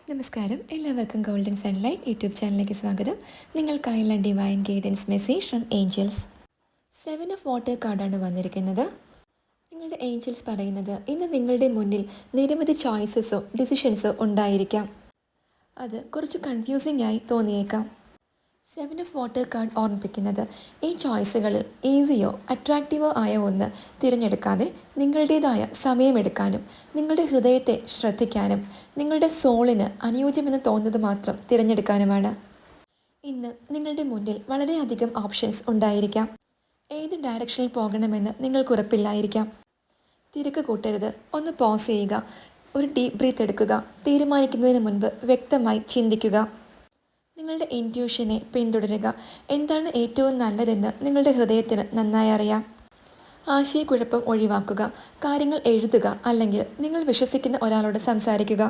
നമസ്കാരം, എല്ലാവർക്കും golden sunlight YouTube ചാനലിലേക്ക് സ്വാഗതം. നിങ്ങൾക്കായുള്ള divine guidance message from angels. 7 of water കാർഡാണ് വന്നിരിക്കുന്നത്. നിങ്ങളുടെ ഏഞ്ചൽസ് പറയുന്നത് ഇന്ന് നിങ്ങളുടെ മുന്നിൽ നിരവധി ചോയ്സസോ ഡിസിഷൻസോ ഉണ്ടായിരിക്കാം. അത് കുറച്ച് കൺഫ്യൂസിംഗ് ആയി തോന്നിയേക്കാം. 7 ഓഫ് വാട്ടർ കാർഡ് ഓർമ്മിപ്പിക്കുന്നത് ഈ ചോയ്സുകളിൽ ഈസിയോ അട്രാക്റ്റീവോ ആയ ഒന്ന് തിരഞ്ഞെടുക്കാതെ നിങ്ങളുടേതായ സമയമെടുക്കാനും നിങ്ങളുടെ ഹൃദയത്തെ ശ്രദ്ധിക്കാനും നിങ്ങളുടെ സോളിന് അനുയോജ്യമെന്ന് തോന്നുന്നത് മാത്രം തിരഞ്ഞെടുക്കാനുമാണ്. ഇന്ന് നിങ്ങളുടെ മുന്നിൽ വളരെയധികം ഓപ്ഷൻസ് ഉണ്ടായിരിക്കാം. ഏത് ഡയറക്ഷനിൽ പോകണമെന്ന് നിങ്ങൾക്കുറപ്പില്ലായിരിക്കാം. തിരക്ക് കൂട്ടരുത്, ഒന്ന് പോസ് ചെയ്യുക, ഒരു ഡീപ്പ് ബ്രീത്ത് എടുക്കുക, തീരുമാനിക്കുന്നതിന് മുൻപ് വ്യക്തമായി ചിന്തിക്കുക. നിങ്ങളുടെ ഇൻറ്റ്യൂഷനെ പിന്തുടരുക. എന്താണ് ഏറ്റവും നല്ലതെന്ന് നിങ്ങളുടെ ഹൃദയത്തിന് നന്നായി അറിയാം. ആശയക്കുഴപ്പം ഒഴിവാക്കുക. കാര്യങ്ങൾ എഴുതുക അല്ലെങ്കിൽ നിങ്ങൾ വിശ്വസിക്കുന്ന ഒരാളോട് സംസാരിക്കുക.